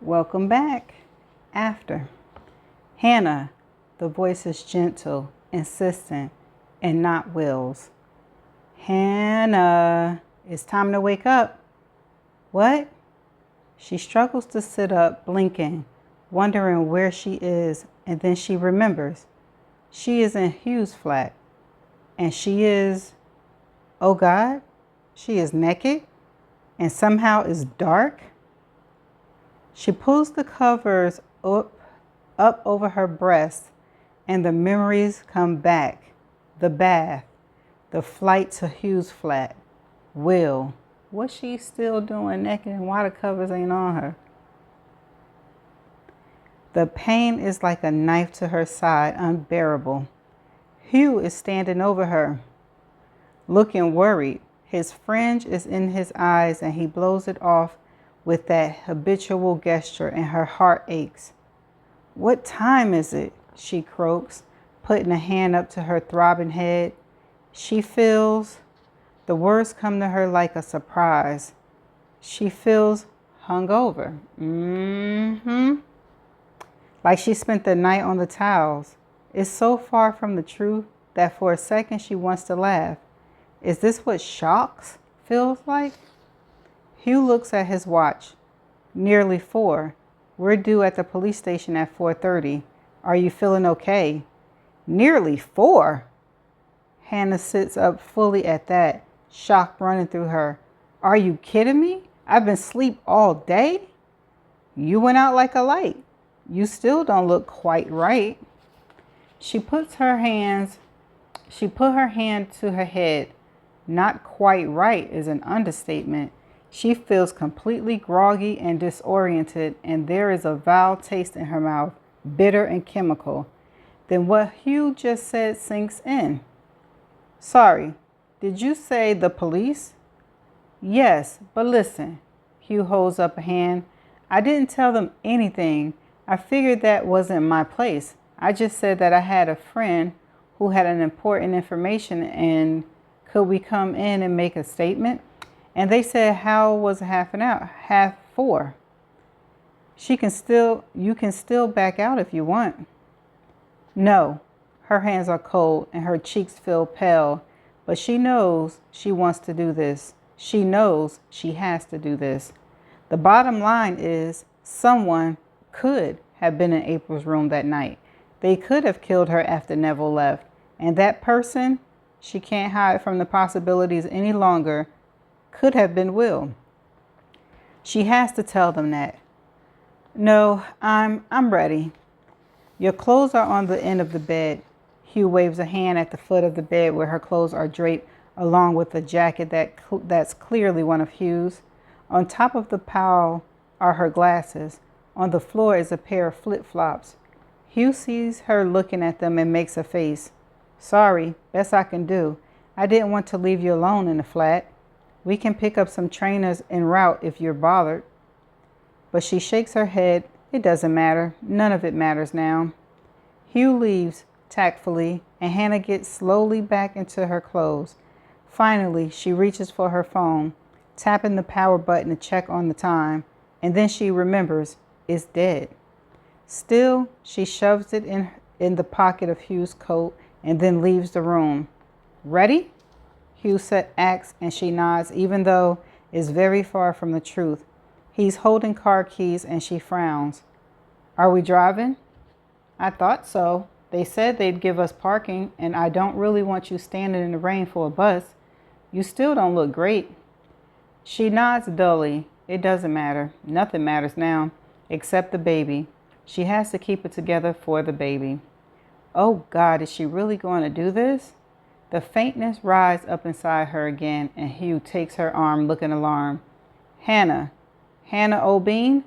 Welcome back. After. Hannah, the voice is gentle, insistent, and not Will's. Hannah, it's time to wake up. What? She struggles to sit up, blinking, wondering where she is, and then she remembers. She is in Hugh's flat, and she is, oh God, she is naked, and somehow is dark. She pulls the covers up over her breast, and the memories come back. The bath, the flight to Hugh's flat, Will. What's she still doing naked and why the covers ain't on her? The pain is like a knife to her side, unbearable. Hugh is standing over her, looking worried. His fringe is in his eyes and he blows it off with that habitual gesture, and her heart aches. What time is it? She croaks, putting a hand up to her throbbing head. She feels, the words come to her like a surprise. She feels hungover. Like she spent the night on the towels. It's so far from the truth that for a second she wants to laugh. Is this what shocks feels like? Hugh looks at his watch. Nearly 4. We're due at the police station at 4:30. Are you feeling okay? Nearly 4? Hannah sits up fully at that, shock running through her. Are you kidding me? I've been asleep all day? You went out like a light. You still don't look quite right. She put her hand to her head. Not quite right is an understatement. She feels completely groggy and disoriented, and there is a vile taste in her mouth, bitter and chemical. Then what Hugh just said sinks in. Sorry, did you say the police? Yes, but listen. Hugh holds up a hand. I didn't tell them anything. I figured that wasn't my place. I just said that I had a friend who had an important information and could we come in and make a statement? And they said, how was half an hour? 4:30. You can still back out if you want. No, her hands are cold and her cheeks feel pale, but she knows she wants to do this. She knows she has to do this. The bottom line is someone could have been in April's room that night. They could have killed her after Neville left. And that person, she can't hide from the possibilities any longer, could have been Will. She has to tell them that. No, I'm ready. Your clothes are on the end of the bed. Hugh waves a hand at the foot of the bed where her clothes are draped, along with a jacket that's clearly one of Hugh's. On top of the pile are her glasses. On the floor is a pair of flip-flops. Hugh sees her looking at them and makes a face. Sorry, best I can do. I didn't want to leave you alone in the flat. We can pick up some trainers en route if you're bothered. But she shakes her head. It doesn't matter. None of it matters now. Hugh leaves tactfully, and Hannah gets slowly back into her clothes. Finally, she reaches for her phone, tapping the power button to check on the time, and then she remembers it's dead. Still, she shoves it in the pocket of Hugh's coat and then leaves the room. Ready? Hugh asks, and she nods, even though it's very far from the truth. He's holding car keys and she frowns. Are we driving? I thought so. They said they'd give us parking, and I don't really want you standing in the rain for a bus. You still don't look great. She nods dully. It doesn't matter. Nothing matters now, except the baby. She has to keep it together for the baby. Oh God, is she really going to do this? The faintness rises up inside her again, and Hugh takes her arm, looking alarmed. Hannah O'Bean?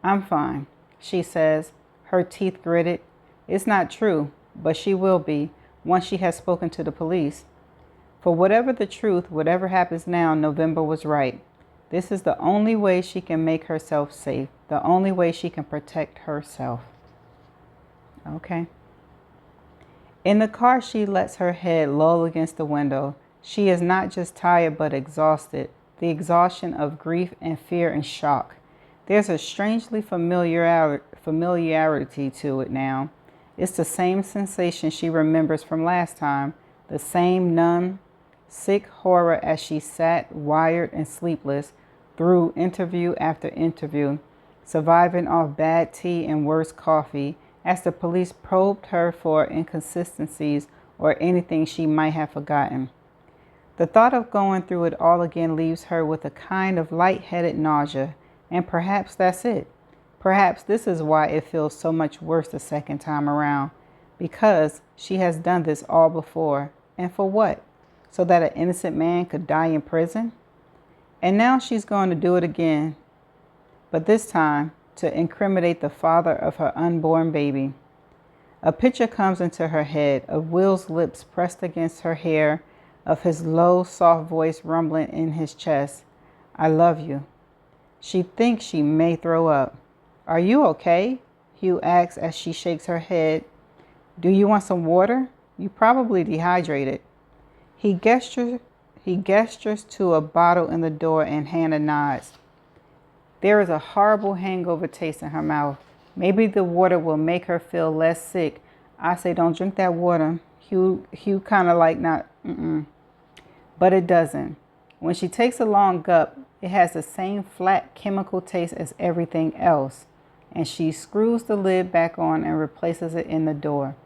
I'm fine, she says, her teeth gritted. It's not true, but she will be once she has spoken to the police. For whatever the truth, whatever happens now, November was right. This is the only way she can make herself safe, the only way she can protect herself. Okay. In the car, she lets her head loll against the window. She is not just tired, but exhausted. The exhaustion of grief and fear and shock. There's a strangely familiarity to it now. It's the same sensation she remembers from last time, the same numb, sick horror as she sat, wired and sleepless, through interview after interview, surviving off bad tea and worse coffee, as the police probed her for inconsistencies or anything she might have forgotten. The thought of going through it all again leaves her with a kind of light-headed nausea, and perhaps that's it. Perhaps this is why it feels so much worse the second time around, because she has done this all before. And for what? So that an innocent man could die in prison? And now she's going to do it again, but this time to incriminate the father of her unborn baby. A picture comes into her head of Will's lips pressed against her hair, of his low, soft voice rumbling in his chest. I love you. She thinks she may throw up. Are you okay? Hugh asks as she shakes her head. Do you want some water? You probably dehydrated. He gestures to a bottle in the door and Hannah nods. There is a horrible hangover taste in her mouth. Maybe the water will make her feel less sick. I say, don't drink that water. Hugh kind of like not, But it doesn't. When she takes a long gulp, it has the same flat chemical taste as everything else. And she screws the lid back on and replaces it in the door.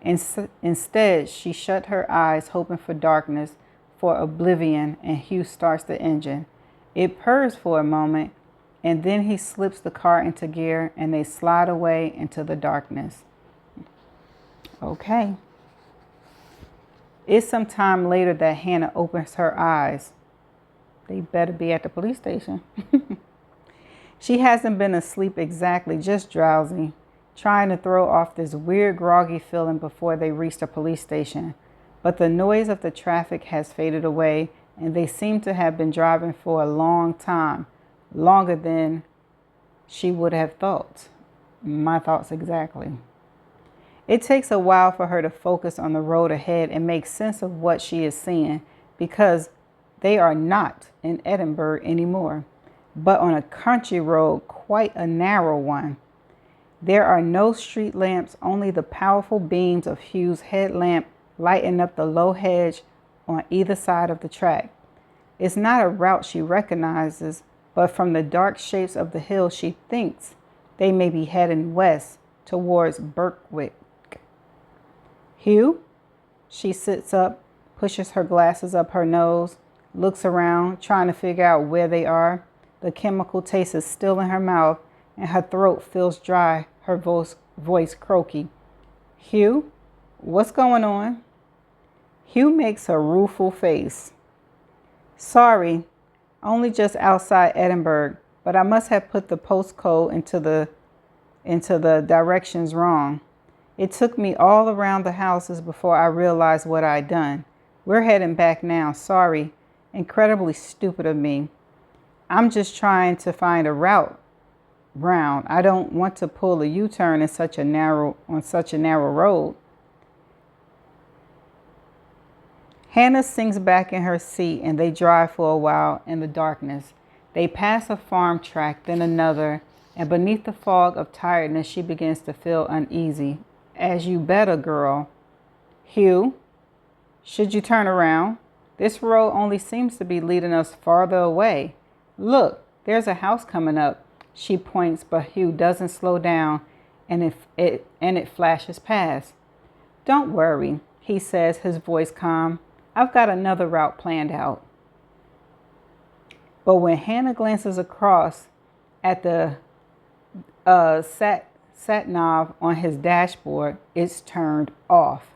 Instead, she shut her eyes, hoping for darkness, for oblivion, and Hugh starts the engine. It purrs for a moment, and then he slips the car into gear, and they slide away into the darkness. Okay. It's some time later that Hannah opens her eyes. They better be at the police station. She hasn't been asleep exactly, just drowsy, trying to throw off this weird groggy feeling before they reach the police station. But the noise of the traffic has faded away, and they seem to have been driving for a long time, longer than she would have thought. My thoughts exactly. It takes a while for her to focus on the road ahead and make sense of what she is seeing, because they are not in Edinburgh anymore, but on a country road, quite a narrow one. There are no street lamps, only the powerful beams of Hugh's headlamp lighting up the low hedge on either side of the track. It's not a route she recognizes, but from the dark shapes of the hill, she thinks they may be heading west towards Birkwick. Hugh? She sits up, pushes her glasses up her nose, looks around, trying to figure out where they are. The chemical taste is still in her mouth, and her throat feels dry, her voice croaky. Hugh? What's going on? Hugh makes a rueful face. Sorry, only just outside Edinburgh, but I must have put the postcode into the directions wrong. It took me all around the houses before I realized what I'd done. We're heading back now. Sorry. Incredibly stupid of me. I'm just trying to find a route round. I don't want to pull a U-turn on such a narrow road. Hannah sinks back in her seat and they drive for a while in the darkness. They pass a farm track, then another, and beneath the fog of tiredness, she begins to feel uneasy. As you better, girl. Hugh, should you turn around? This road only seems to be leading us farther away. Look, there's a house coming up. She points, but Hugh doesn't slow down, and it flashes past. Don't worry, he says, his voice calm. I've got another route planned out. But when Hannah glances across at the sat nav on his dashboard, it's turned off.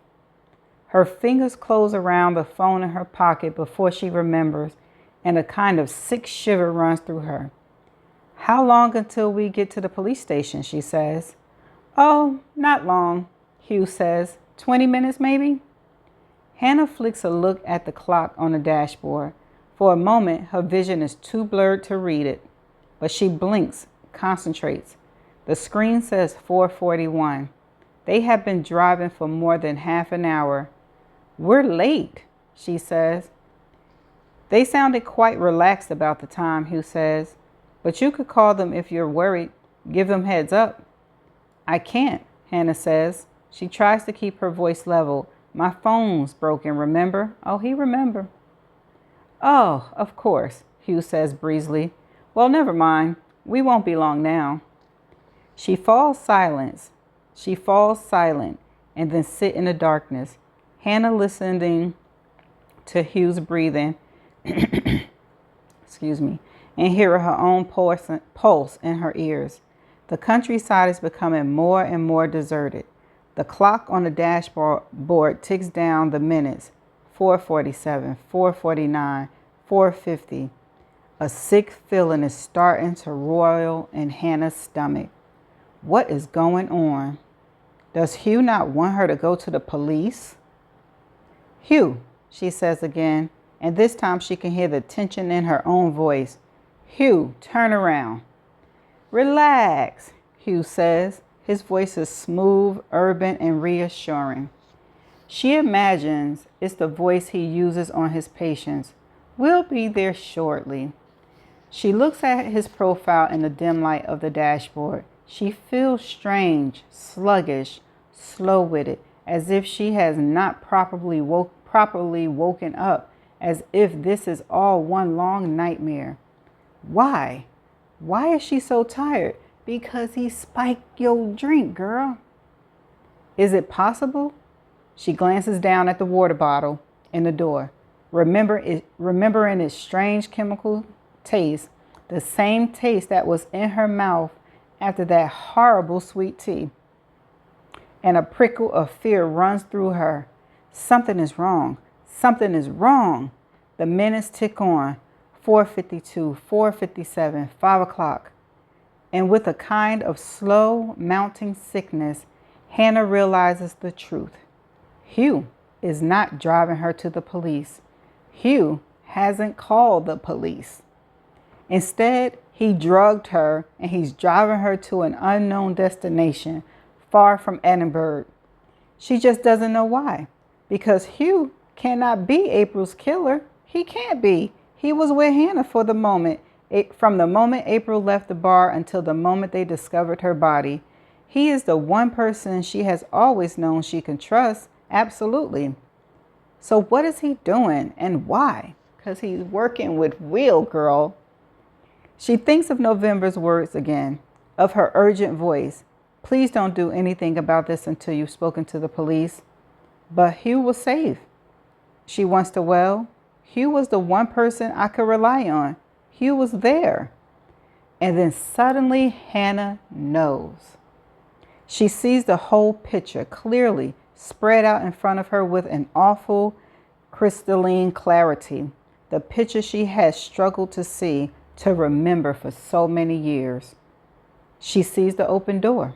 Her fingers close around the phone in her pocket before she remembers, and a kind of sick shiver runs through her. How long until we get to the police station, she says. Oh, not long, Hugh says. 20 minutes maybe? Hannah flicks a look at the clock on the dashboard. For a moment, her vision is too blurred to read it, but she blinks, concentrates. The screen says 4:41. They have been driving for more than half an hour. We're late, she says. They sounded quite relaxed about the time, Hugh says. But you could call them if you're worried. Give them heads up. I can't, Hannah says. She tries to keep her voice level. My phone's broken, remember? Oh, he remember. Oh, of course, Hugh says breezily. Well, never mind. We won't be long now. She falls silent. She falls silent and then sit in the darkness. Hannah listening to Hugh's breathing, excuse me, and hear her own pulse in her ears. The countryside is becoming more and more deserted. The clock on the dashboard ticks down the minutes. 4:47, 4:49, 4:50. A sick feeling is starting to roil in Hannah's stomach. What is going on? Does Hugh not want her to go to the police? Hugh, she says again, and this time she can hear the tension in her own voice. Hugh, turn around. Relax, Hugh says. His voice is smooth, urban, and reassuring. She imagines it's the voice he uses on his patients. We'll be there shortly. She looks at his profile in the dim light of the dashboard. She feels strange, sluggish, slow-witted, as if she has not properly woken up, as if this is all one long nightmare. Why? Why is she so tired? Because he spiked your drink, girl. Is it possible? She glances down at the water bottle in the door, remembering its strange chemical taste, the same taste that was in her mouth after that horrible sweet tea. And a prickle of fear runs through her. Something is wrong. Something is wrong. The minutes tick on. 4:52, 4:57, 5 o'clock. And with a kind of slow mounting sickness, Hannah realizes the truth. Hugh is not driving her to the police. Hugh hasn't called the police. Instead, he drugged her and he's driving her to an unknown destination far from Edinburgh. She just doesn't know why. Because Hugh cannot be April's killer. He can't be. He was with Hannah for the moment. From the moment April left the bar until the moment they discovered her body. He is the one person she has always known she can trust. Absolutely. So what is he doing and why? Because he's working with Will, girl. She thinks of November's words again, of her urgent voice. Please don't do anything about this until you've spoken to the police. But Hugh was safe. She wants to well. Hugh was the one person I could rely on. Hugh was there. And then suddenly Hannah knows. She sees the whole picture clearly spread out in front of her with an awful crystalline clarity. The picture she has struggled to see, to remember for so many years. She sees the open door.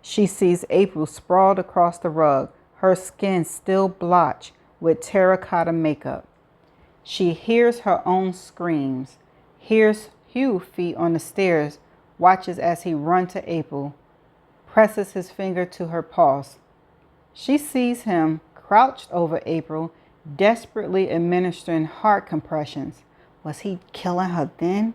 She sees April sprawled across the rug, her skin still blotched with terracotta makeup. She hears her own screams, hears Hugh's feet on the stairs, watches as he runs to April, presses his finger to her pulse. She sees him crouched over April, desperately administering heart compressions. Was he killing her then?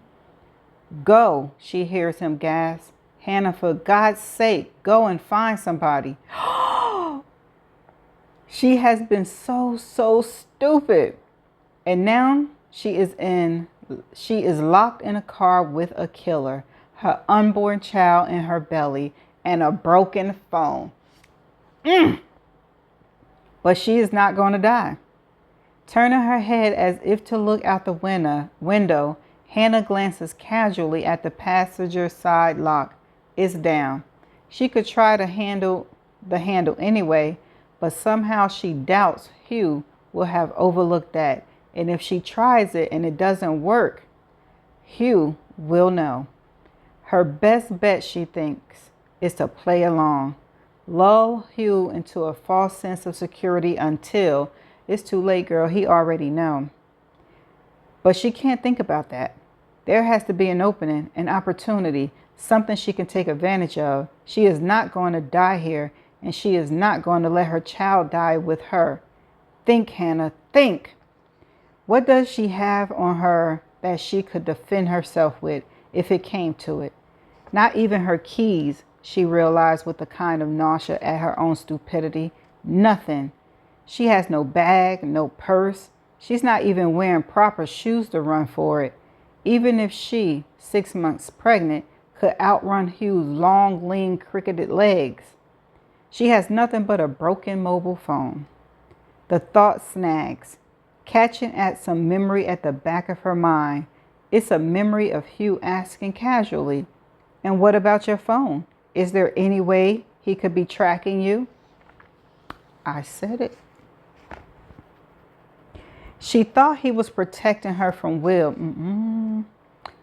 Go, she hears him gasp. Hannah, for God's sake, go and find somebody. She has been so stupid. And now she is locked in a car with a killer, her unborn child in her belly, and a broken phone. But she is not going to die. Turning her head as if to look out the window, Hannah glances casually at the passenger side lock. It's down. She could try to handle the handle anyway, but somehow she doubts Hugh will have overlooked that. And if she tries it and it doesn't work, Hugh will know. Her best bet, she thinks, is to play along. Lull Hugh into a false sense of security until it's too late, girl. He already know. But she can't think about that. There has to be an opening, an opportunity, something she can take advantage of. She is not going to die here, and she is not going to let her child die with her. Think, Hannah, think. What does she have on her that she could defend herself with? if it came to it. Not even her keys, she realized with a kind of nausea at her own stupidity. Nothing. She has no bag, no purse. She's not even wearing proper shoes to run for it. Even if she, 6 months pregnant, could outrun Hugh's long, lean, cricketed legs. She has nothing but a broken mobile phone. The thought snags, catching at some memory at the back of her mind. It's a memory of Hugh asking casually, "And what about your phone? Is there any way he could be tracking you?" I said it. She thought he was protecting her from Will.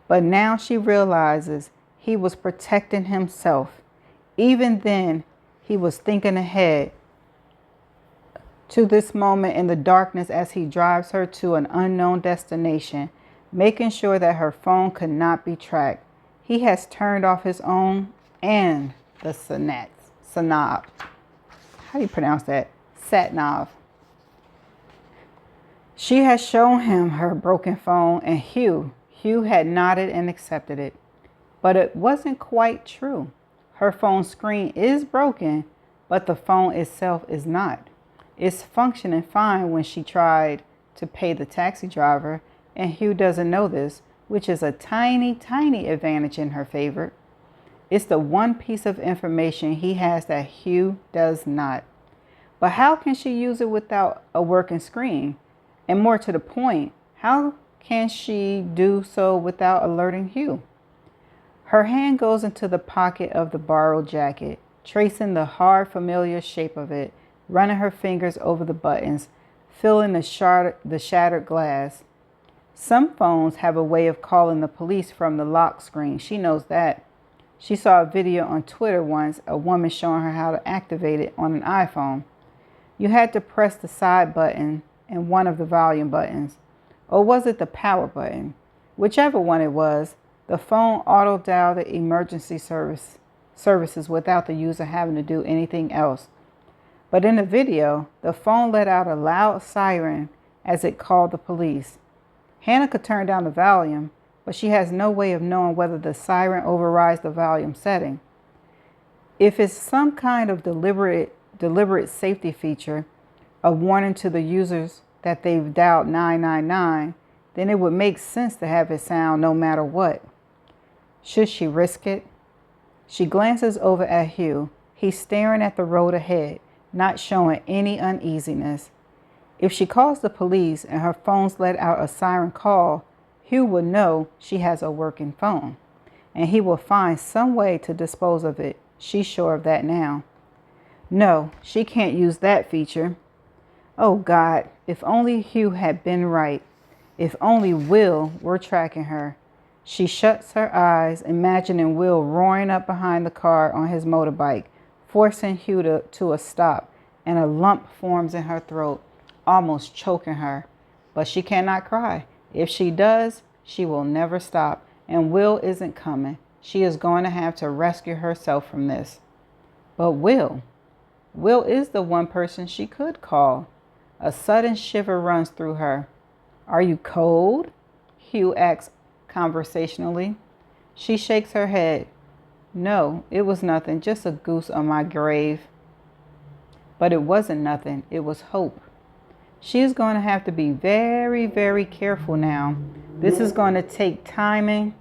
But now she realizes he was protecting himself. Even then, he was thinking ahead to this moment in the darkness as he drives her to an unknown destination, making sure that her phone could not be tracked. He has turned off his own and the Sanav. How do you pronounce that? Sat-nav. She has shown him her broken phone, and Hugh had nodded and accepted it. But it wasn't quite true. Her phone screen is broken, but the phone itself is not. It's functioning fine when she tried to pay the taxi driver, and Hugh doesn't know this, which is a tiny, tiny advantage in her favor. It's the one piece of information he has that Hugh does not. But how can she use it without a working screen? And more to the point, how can she do so without alerting Hugh? Her hand goes into the pocket of the borrowed jacket, tracing the hard, familiar shape of it, running her fingers over the buttons, feeling the shattered glass. Some phones have a way of calling the police from the lock screen. She knows that. She saw a video on Twitter once, a woman showing her how to activate it on an iPhone. You had to press the side button and one of the volume buttons. Or was it the power button? Whichever one it was, the phone auto-dialed the emergency services without the user having to do anything else. But in the video, the phone let out a loud siren as it called the police. Hannah could turn down the volume, but she has no way of knowing whether the siren overrides the volume setting. If it's some kind of deliberate safety feature, a warning to the users that they've dialed 999, then it would make sense to have it sound no matter what. Should she risk it? She glances over at Hugh. He's staring at the road ahead, not showing any uneasiness. If she calls the police and her phone's let out a siren call, Hugh will know she has a working phone, and he will find some way to dispose of it. She's sure of that now. No, she can't use that feature. Oh God, if only Hugh had been right. If only Will were tracking her. She shuts her eyes, imagining Will roaring up behind the car on his motorbike, forcing Hugh to a stop, and a lump forms in her throat, almost choking her. But she cannot cry. If she does, she will never stop, and Will isn't coming. She is going to have to rescue herself from this. But Will is the one person she could call. A sudden shiver runs through her. "Are you cold?" Hugh asks conversationally. She shakes her head. "No, it was nothing, just a goose on my grave." But it wasn't nothing, it was hope. She is going to have to be very, very careful now. This is going to take timing,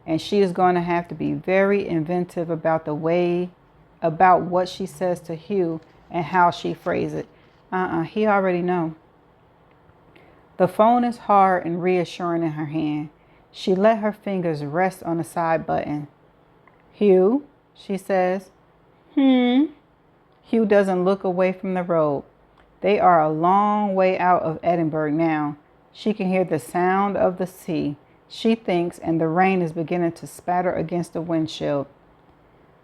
and she is going to have to be very inventive about what she says to Hugh and how she phrases it. He already know. The phone is hard and reassuring in her hand. She let her fingers rest on the side button. "Hugh," she says. Hugh doesn't look away from the road. They are a long way out of Edinburgh now. She can hear the sound of the sea, she thinks, and the rain is beginning to spatter against the windshield.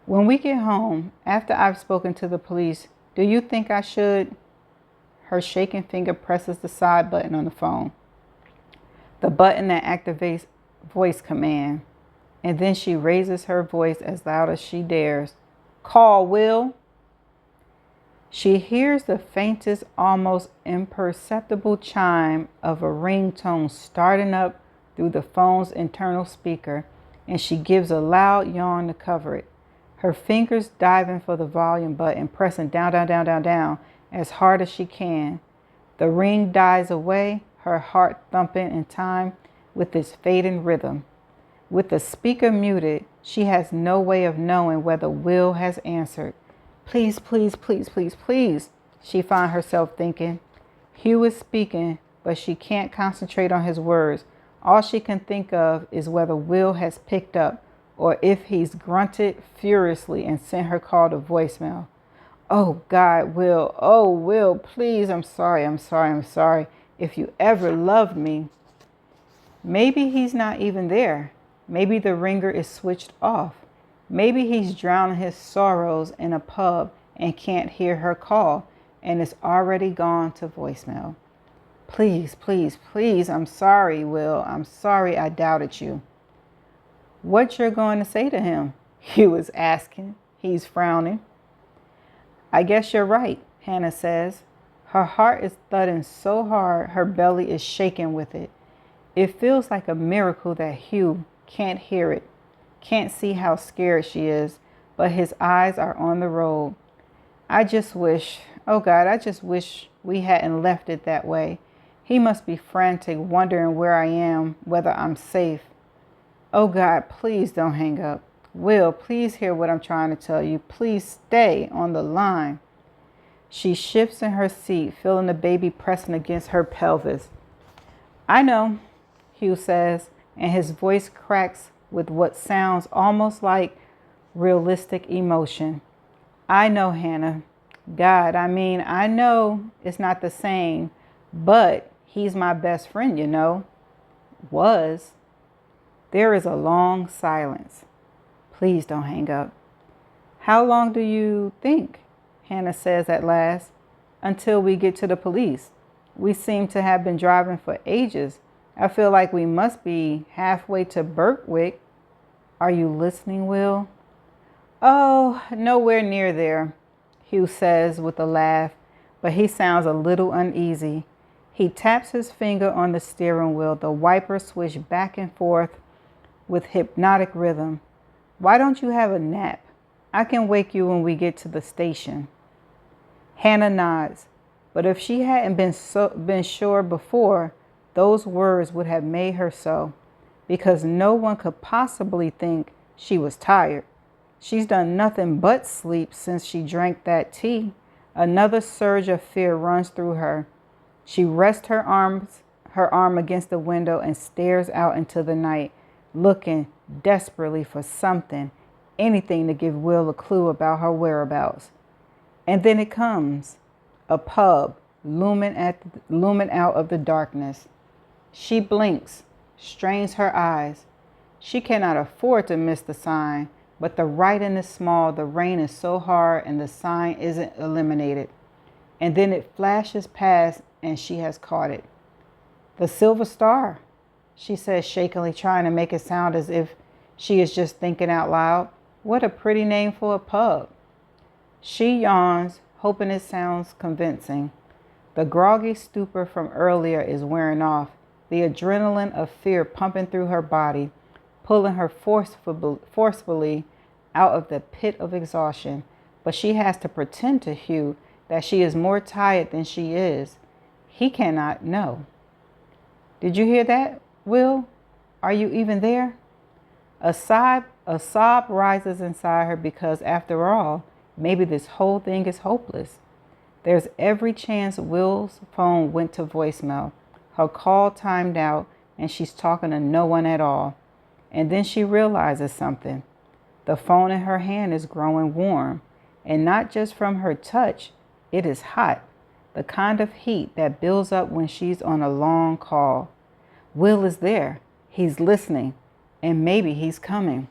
"When we get home, after I've spoken to the police, do you think I should?" Her shaking finger presses the side button on the phone, the button that activates voice command. And then she raises her voice as loud as she dares. "Call, Will." She hears the faintest, almost imperceptible chime of a ringtone starting up through the phone's internal speaker, and she gives a loud yawn to cover it. Her fingers diving for the volume button, pressing down, down, down, down, down as hard as she can. The ring dies away, her heart thumping in time with its fading rhythm. With the speaker muted, she has no way of knowing whether Will has answered. Please, please, please, please, please, she finds herself thinking. Hugh is speaking, but she can't concentrate on his words. All she can think of is whether Will has picked up or if he's grunted furiously and sent her call to voicemail. Oh, God, Will. Oh, Will, please. I'm sorry. I'm sorry. I'm sorry. If you ever loved me. Maybe he's not even there. Maybe the ringer is switched off. Maybe he's drowning his sorrows in a pub and can't hear her call and it's already gone to voicemail. Please, please, please. I'm sorry, Will. I'm sorry I doubted you. What you're going to say to him? Hugh is asking. He's frowning. I guess you're right, Hannah says. Her heart is thudding so hard her belly is shaking with it. It feels like a miracle that Hugh can't hear it, can't see how scared she is, but his eyes are on the road. I just wish, oh God, I just wish we hadn't left it that way. He must be frantic, wondering where I am, whether I'm safe. Oh God, please don't hang up. Will, please hear what I'm trying to tell you. Please stay on the line. She shifts in her seat, feeling the baby pressing against her pelvis. I know, Hugh says, and his voice cracks with what sounds almost like realistic emotion. I know, Hannah. God, I know it's not the same, but he's my best friend, you know. Was. There is a long silence. Please don't hang up. How long do you think? Hannah says at last. Until we get to the police. We seem to have been driving for ages. I feel like we must be halfway to Birtwick. Are you listening, Will? Oh, nowhere near there, Hugh says with a laugh, but he sounds a little uneasy. He taps his finger on the steering wheel. The wipers swish back and forth with hypnotic rhythm. Why don't you have a nap? I can wake you when we get to the station. Hannah nods, but if she hadn't been sure before, those words would have made her so, because no one could possibly think she was tired. She's done nothing but sleep since she drank that tea. Another surge of fear runs through her. She rests her arm against the window and stares out into the night, looking desperately for something, anything to give Will a clue about her whereabouts. And then it comes, a pub looming out of the darkness. She blinks, strains her eyes. She cannot afford to miss the sign, but the writing is small, the rain is so hard, and the sign isn't illuminated. And then it flashes past, and she has caught it. The Silver Star, she says shakily, trying to make it sound as if she is just thinking out loud. What a pretty name for a pub. She yawns, hoping it sounds convincing. The groggy stupor from earlier is wearing off, the adrenaline of fear pumping through her body, pulling her forcefully out of the pit of exhaustion. But she has to pretend to Hugh that she is more tired than she is. He cannot know. Did you hear that, Will? Are you even there? A sob rises inside her because, after all, maybe this whole thing is hopeless. There's every chance Will's phone went to voicemail. Her call timed out, and she's talking to no one at all. And then she realizes something. The phone in her hand is growing warm, and not just from her touch, it is hot. The kind of heat that builds up when she's on a long call. Will is there. He's listening, and maybe he's coming.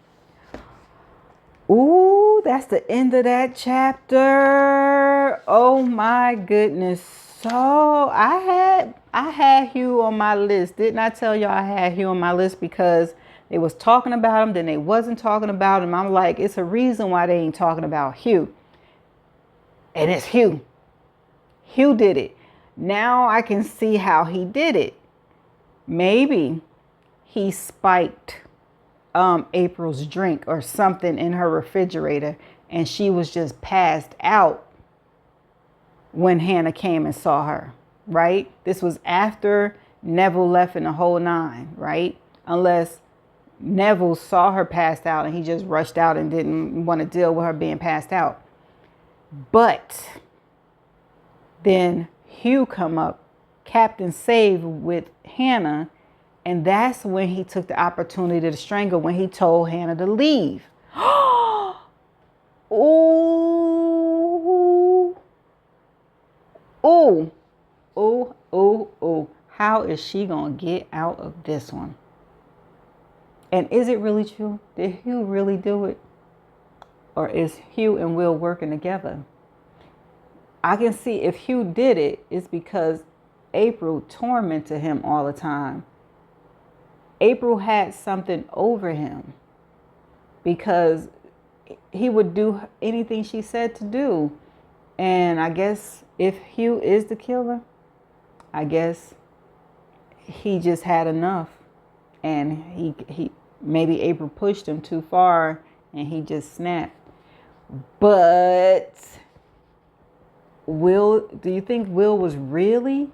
Ooh, that's the end of that chapter. Oh my goodness. So I had Hugh on my list. Didn't I tell y'all I had Hugh on my list because they was talking about him, then they wasn't talking about him. I'm like, it's a reason why they ain't talking about Hugh. And it's Hugh. Hugh did it. Now I can see how he did it. Maybe he spiked April's drink or something in her refrigerator, and she was just passed out when Hannah came and saw her, right? This was after Neville left in the whole nine, right? Unless Neville saw her passed out and he just rushed out and didn't want to deal with her being passed out. But then Hugh come up, Captain Save with Hannah, and that's when he took the opportunity to strangle when he told Hannah to leave. Ooh. Ooh. Ooh. Ooh. Ooh. How is she going to get out of this one? And is it really true? Did Hugh really do it? Or is Hugh and Will working together? I can see if Hugh did it, it's because April tormented him all the time. April had something over him because he would do anything she said to do. And I guess if Hugh is the killer, I guess he just had enough. And he maybe April pushed him too far and he just snapped. But Will, do you think Will was really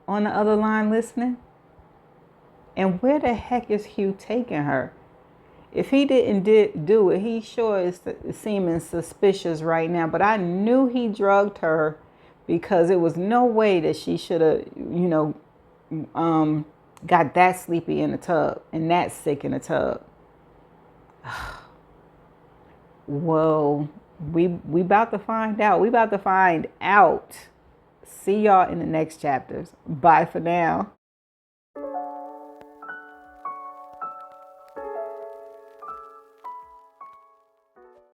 on the other line listening? And where the heck is Hugh taking her? If he didn't do it, he sure is seeming suspicious right now. But I knew he drugged her because it was no way that she should have, got that sleepy in the tub and that sick in the tub. Whoa, we about to find out. We about to find out. See y'all in the next chapters. Bye for now.